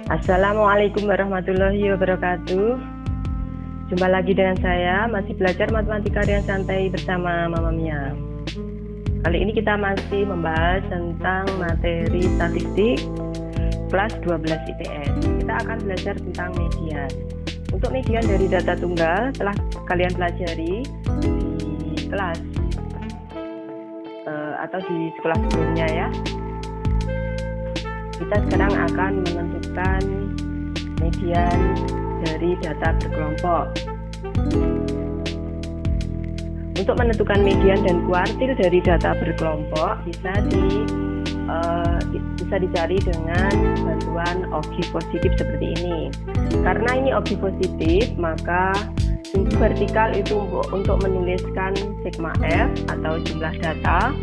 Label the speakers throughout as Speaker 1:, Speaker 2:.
Speaker 1: Assalamualaikum warahmatullahi wabarakatuh. Jumpa lagi dengan saya, masih belajar matematika dengan santai bersama Mama Mia. Kali ini kita masih membahas tentang materi statistik kelas 12 IPS. Kita akan belajar tentang median. Untuk median dari data tunggal telah kalian pelajari di kelas atau di sekolah sebelumnya ya. Kita sekarang akan menentukan median dari data berkelompok. Untuk menentukan median dan kuartil dari data berkelompok bisa dicari dengan bantuan objek positif seperti ini. Karena ini objek positif, maka sumbu vertikal itu untuk menuliskan sigma F atau jumlah data.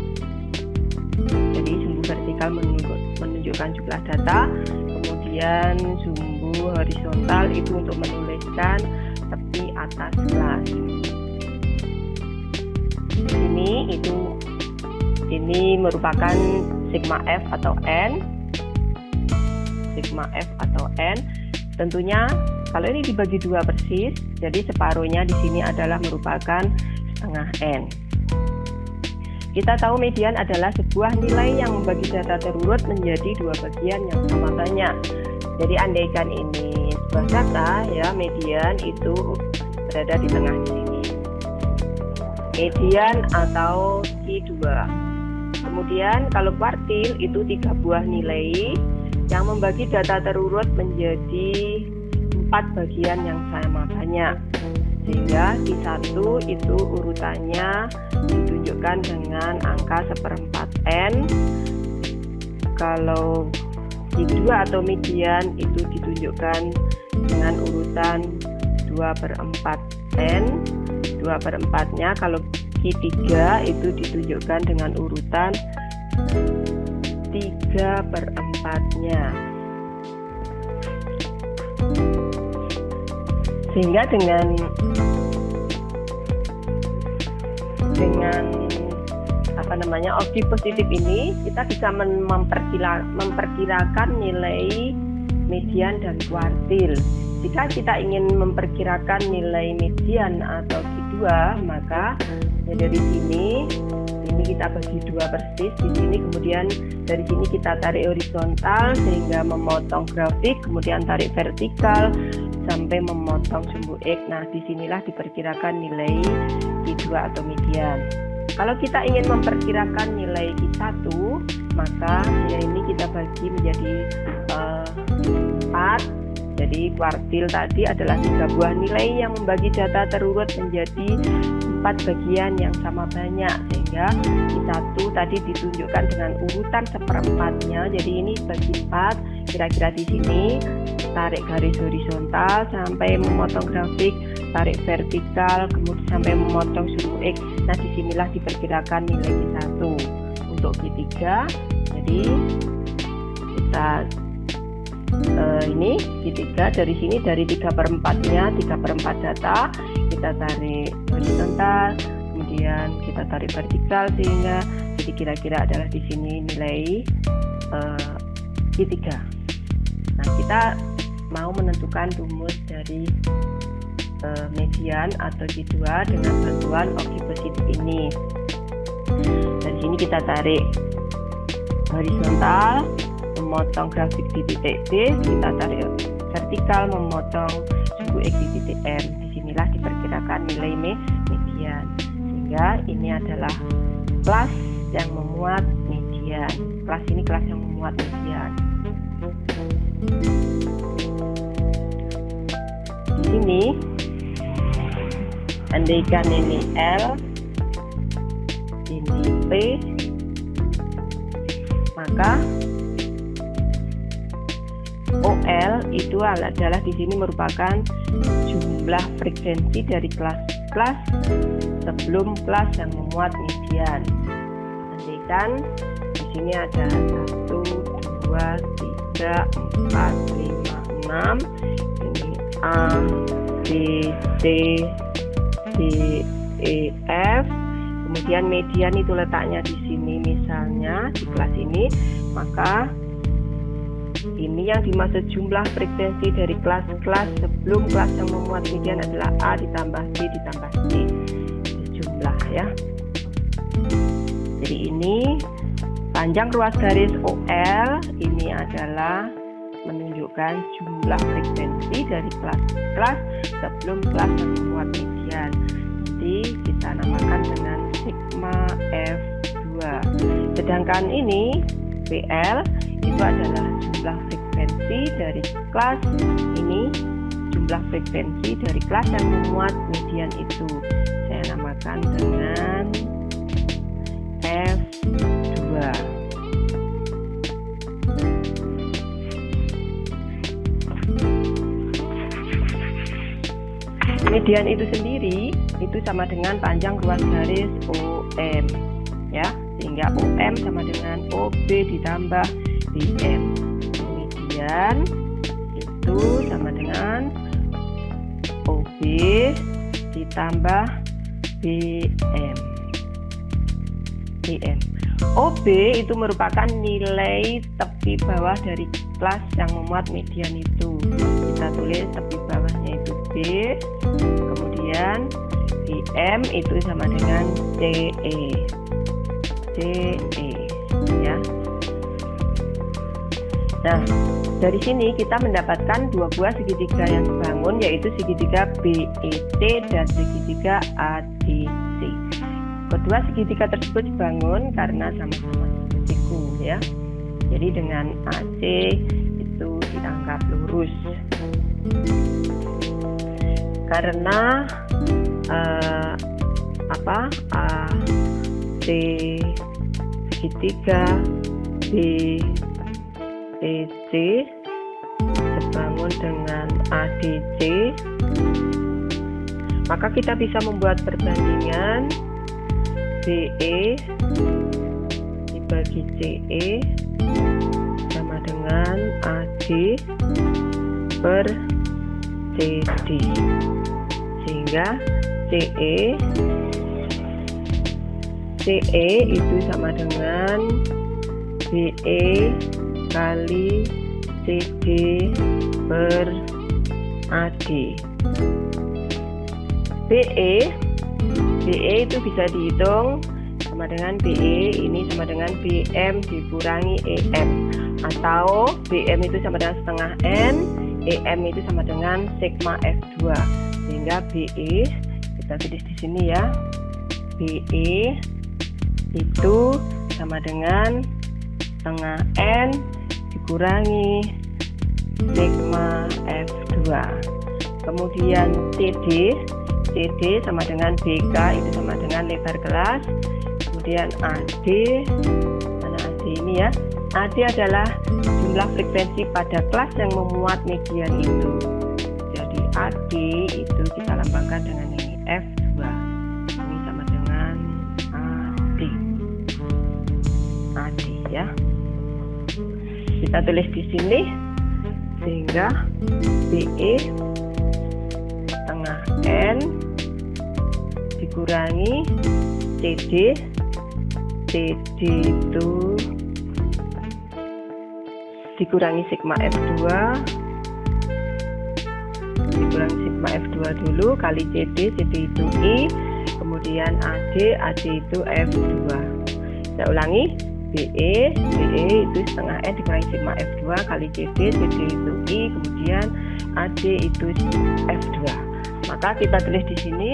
Speaker 1: Jadi sumbu vertikal menunjukkan jumlah data, kemudian sumbu horizontal itu untuk menuliskan tepi atas kelas. Ini merupakan sigma F atau N. Sigma F atau N. Tentunya kalau ini dibagi dua persis, jadi separuhnya di sini adalah merupakan setengah N. Kita tahu median adalah sebuah nilai yang membagi data terurut menjadi dua bagian yang sama banyak. Jadi andaikan ini sebuah data ya, median itu berada di tengah di sini. Median atau Q2. Kemudian kalau kuartil itu tiga buah nilai yang membagi data terurut menjadi 4 bagian yang sama banyak. Sehingga Q1 itu urutannya ditunjukkan dengan angka 1/4 N. Kalau Q2 atau median itu ditunjukkan dengan urutan 2/4 N. 2/4-nya kalau Q3 itu ditunjukkan dengan urutan 3/4-nya. Sehingga dengan objek positif ini kita bisa memperkirakan nilai median dan kuartil. Jika kita ingin memperkirakan nilai median atau Q2, maka ya dari sini kita bagi dua persis di sini, kemudian dari sini kita tarik horizontal sehingga memotong grafik, kemudian tarik vertikal sampai memotong sumbu X. Nah, disinilah diperkirakan nilai Q2 atau median. Kalau kita ingin memperkirakan nilai Q1, maka ya ini kita bagi menjadi 4. Jadi kuartil tadi adalah 3 buah nilai yang membagi data terurut menjadi 4 bagian yang sama banyak, sehingga Q1 tadi ditunjukkan dengan urutan 1/4-nya. Jadi ini bagi 4, kira-kira di sini tarik garis horizontal sampai memotong grafik, tarik vertikal, kemudian sampai memotong sumbu X. Nah, disinilah diperkirakan nilai Q1. Untuk Q3, jadi kita ini Q3 dari sini dari 3/4-nya, 3/4 data kita tarik horizontal, kemudian kita tarik vertikal sehingga jadi kira-kira adalah di sini nilai Q3. Nah, kita mau menentukan rumus dari median atau Q2 dengan bantuan objek positif ini. Dari sini kita tarik horizontal, memotong grafik di titik D, kita tarik vertikal, memotong sumbu X di titik M. Disinilah diperkirakan nilai median. Sehingga ini adalah kelas yang memuat median. Kelas ini kelas yang memuat median. Di sini andaikan ini L, ini P, maka OL itu adalah di sini merupakan jumlah frekuensi dari kelas-kelas sebelum kelas yang memuat median. Andaikan di sini ada 1, 2, 3, 4, 5, 6. Ini A, B, C, D, E, F. Kemudian median itu letaknya di sini misalnya di kelas ini, maka Ini yang dimaksud jumlah frekuensi dari kelas-kelas sebelum kelas yang memuat median adalah A ditambah B ditambah C. Itu jumlah ya. Jadi ini panjang ruas garis OL ini adalah menunjukkan jumlah frekuensi dari kelas-kelas sebelum kelas yang memuat median. Jadi kita namakan dengan sigma F2. Sedangkan ini PL itu adalah jumlah frekuensi dari kelas ini, jumlah frekuensi dari kelas yang memuat median itu. Saya namakan dengan F2. Median itu sendiri itu sama dengan panjang ruas garis OM ya, sehingga OM sama dengan OB ditambah BM. Median itu sama dengan OB ditambah BM. OB itu merupakan nilai tepi bawah dari kelas yang memuat median itu. Kita tulis tepi bawahnya itu B, kemudian BM itu sama dengan CE ya. Nah, dari sini kita mendapatkan dua buah segitiga yang dibangun, yaitu segitiga BEC dan segitiga ADC. Kedua segitiga tersebut dibangun karena sama-sama siku ya. Jadi dengan AC itu dianggap lurus. Karena AC segitiga BEC sebangun dengan ADC, maka kita bisa membuat perbandingan BE dibagi CE sama dengan AD per CD, sehingga CE itu sama dengan BE kali CD per AD. BE itu bisa dihitung sama dengan BE ini sama dengan BM dikurangi EM, atau BM itu sama dengan setengah N, EM itu sama dengan sigma F2, sehingga BE kita tulis di sini ya, BE itu sama dengan setengah N dikurangi sigma F2. Kemudian CD sama dengan BK itu sama dengan lebar kelas. Kemudian AD, mana AD ini ya, AD adalah jumlah frekuensi pada kelas yang memuat median itu. Jadi AD itu kita lambangkan dengan ini F2, ini sama dengan AD ya. Kita tulis di sini sehingga BE setengah N dikurangi CD itu dikurangi sigma F2 dulu kali CD itu I, kemudian AD itu F2. Saya ulangi, BE itu setengah N dikurangi sigma F2 kali CD itu I, kemudian AD itu F2. Maka kita tulis di sini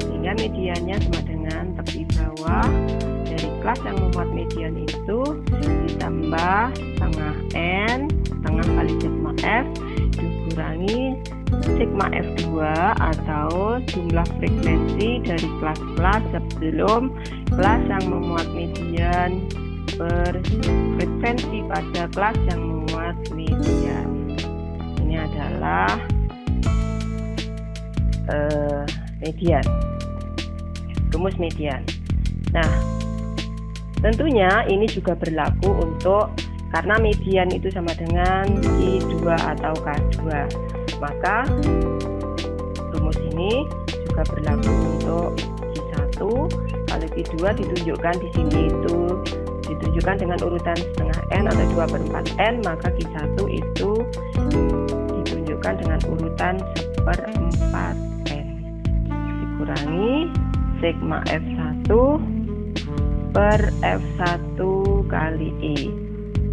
Speaker 1: sehingga mediannya sama dengan tepi bawah dari kelas yang memuat median itu ditambah setengah N setengah kali sigma F dikurangi sigma F2 atau jumlah frekuensi dari kelas-kelas sebelum kelas yang memuat median per frekuensi pada kelas yang memuat median. Ini adalah median, rumus median. Nah, tentunya ini juga berlaku untuk karena median itu sama dengan I2 atau K2, maka rumus ini juga berlaku untuk I1. Kalau I2 ditunjukkan di sini itu ditunjukkan dengan urutan setengah N atau 2/4 N, maka Q1 itu ditunjukkan dengan urutan 1/4 N dikurangi sigma F1 per F1 kali E,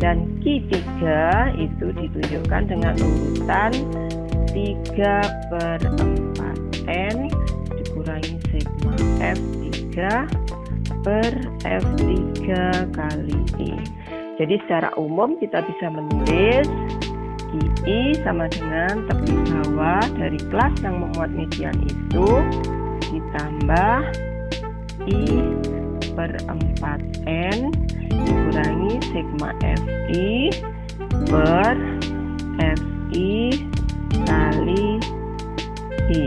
Speaker 1: dan Q3 itu ditunjukkan dengan urutan 3/4 N dikurangi sigma F3 per F3 kali E. Jadi secara umum kita bisa menulis QI sama dengan tepi bawah dari kelas yang memuat median itu ditambah I per 4N dikurangi sigma FI per FI kali I.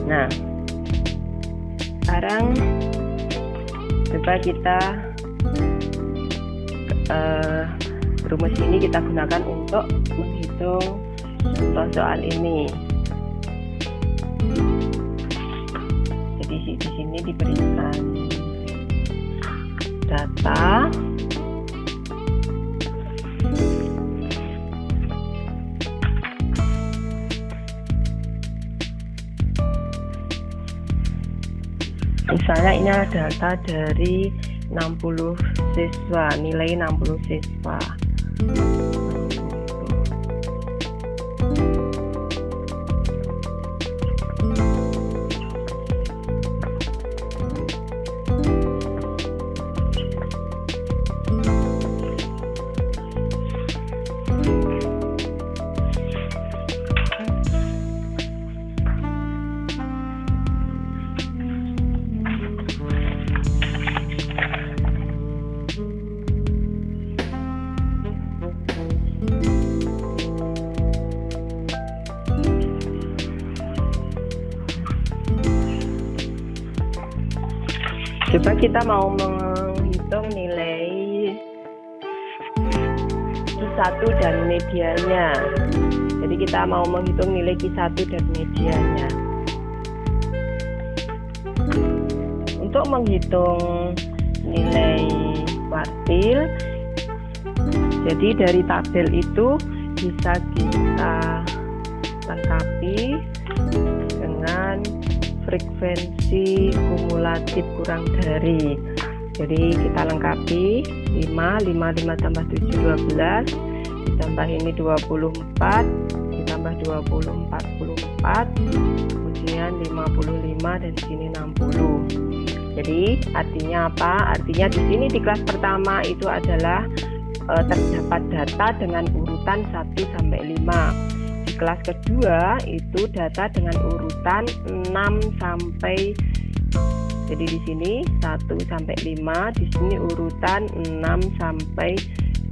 Speaker 1: Nah, sekarang coba kita rumus ini kita gunakan untuk menghitung soal ini. Jadi di sini diberikan data misalnya ini adalah data dari 60 siswa, nilai 60 siswa. Coba kita mau menghitung nilai Q1 dan medianya. Jadi kita mau menghitung nilai Q1 dan medianya. Untuk menghitung nilai kuartil, jadi dari tabel itu bisa kita lengkapi dengan frekuensi kumulatif kurang dari. Jadi kita lengkapi 5 tambah 7 12 ditambah ini 24 ditambah 20 44 kemudian 55 dan di sini 60. Jadi artinya apa? Artinya di sini di kelas pertama itu adalah terdapat data dengan urutan 1 sampai 5. Kelas kedua itu data dengan urutan 6 sampai, jadi di sini 1 sampai 5, di sini urutan 6 sampai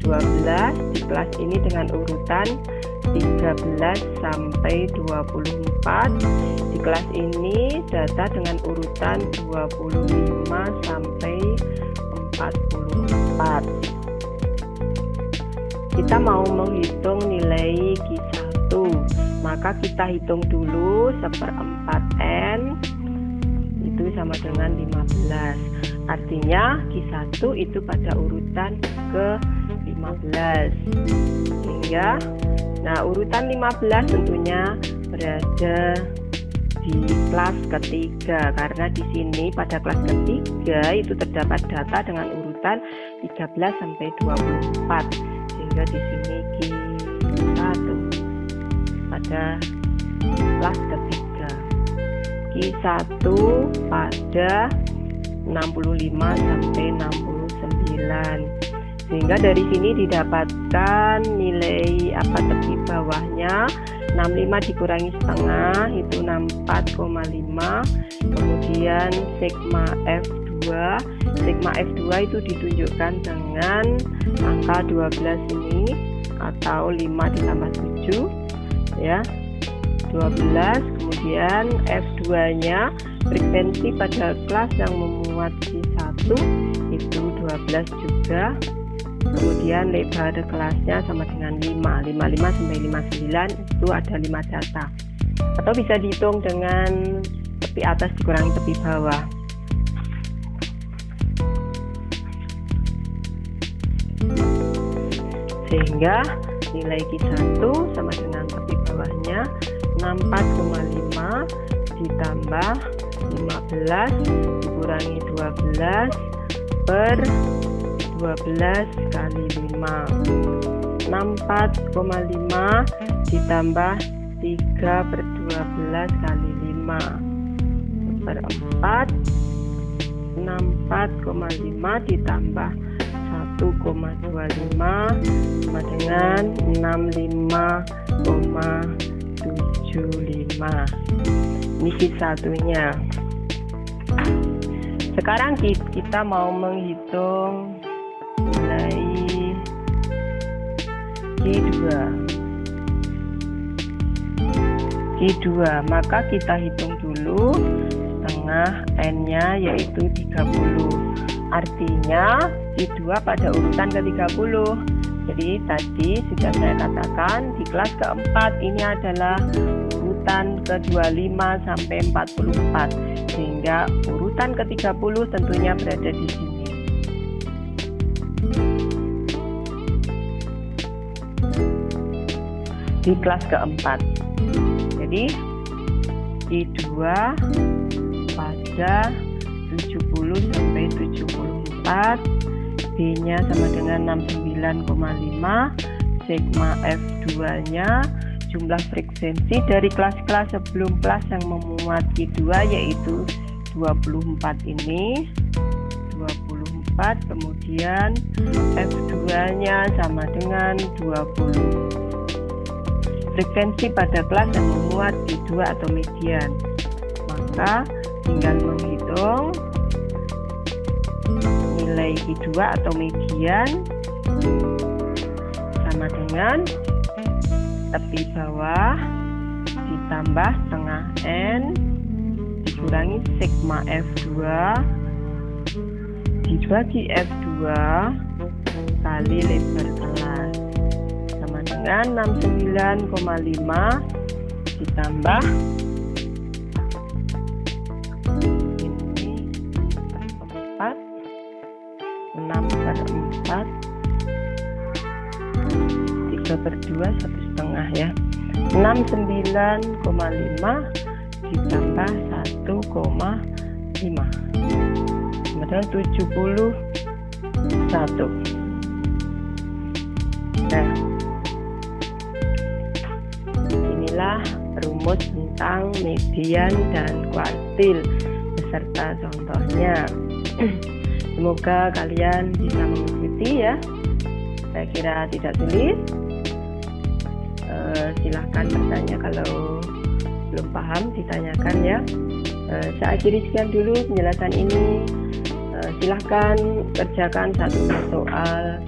Speaker 1: 12, di kelas ini dengan urutan 13 sampai 24, di kelas ini data dengan urutan 25 sampai 44. Kita mau menghitung nilai Q1, maka kita hitung dulu 1/4 N itu sama dengan 15. Artinya Q1 itu pada urutan ke-15. Sehingga urutan 15 tentunya berada di kelas ketiga, karena di sini pada kelas ketiga itu terdapat data dengan urutan 13 sampai 24. Sehingga di sini Q1 pada kelas ketiga, Q1 pada 65 sampai 69. Sehingga dari sini didapatkan nilai tepi bawahnya 65 dikurangi setengah itu 64,5. Kemudian sigma F2 itu ditunjukkan dengan angka 12 ini atau 5 ditambah 7 ya, 12. Kemudian F2 nya frekuensi pada kelas yang memuat Q1 itu 12 juga. Kemudian lebar kelasnya sama dengan 55 sampai 59 itu ada 5 data, atau bisa dihitung dengan tepi atas dikurangi tepi bawah. Sehingga nilai Q1 sama dengan tepi bawahnya 64,5 ditambah 15 dikurangi 12 per 12 kali 5. 64,5 ditambah 3 per 12 kali 5 per 4. 64,5 ditambah 1,25 sama dengan 65,75. Ini Q1-nya. Sekarang kita mau menghitung nilai Q2, maka kita hitung dulu setengah N-nya yaitu 30. Artinya Q2 pada urutan ke-30. Jadi tadi sudah saya katakan di kelas keempat ini adalah urutan ke-25 sampai 44. Sehingga urutan ke-30 tentunya berada di sini. Di kelas keempat. Jadi Q2 pada 70 sampai 74, B-nya sama dengan 69,5, sigma F2 nya jumlah frekuensi dari kelas-kelas sebelum kelas yang memuat Q2 yaitu 24 ini 24, kemudian F2 nya sama dengan 20. Frekuensi pada kelas yang memuat Q2 atau median, maka tinggal menghitung nilai Q2 atau median sama dengan tepi bawah ditambah setengah N dikurangi sigma F2 dibagi F2 kali lebar kelas sama dengan 69,5 ditambah ini 6 per 4 3 per 2 1,5 ya, 69,5 ditambah 1,5 padahal 71. Nah, inilah rumus tentang median dan kuartil beserta contohnya. Semoga kalian bisa mengikuti ya. Saya kira tidak sulit. Silahkan bertanya kalau belum paham, ditanyakan ya. Saya akhiri sekian dulu penjelasan ini. Silahkan kerjakan satu soal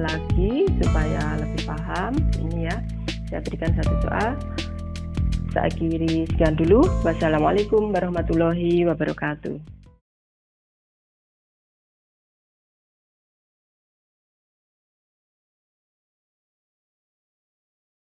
Speaker 1: lagi supaya lebih paham. Ini ya, saya berikan satu soal. Saya akhiri sekian dulu. Wassalamualaikum warahmatullahi wabarakatuh.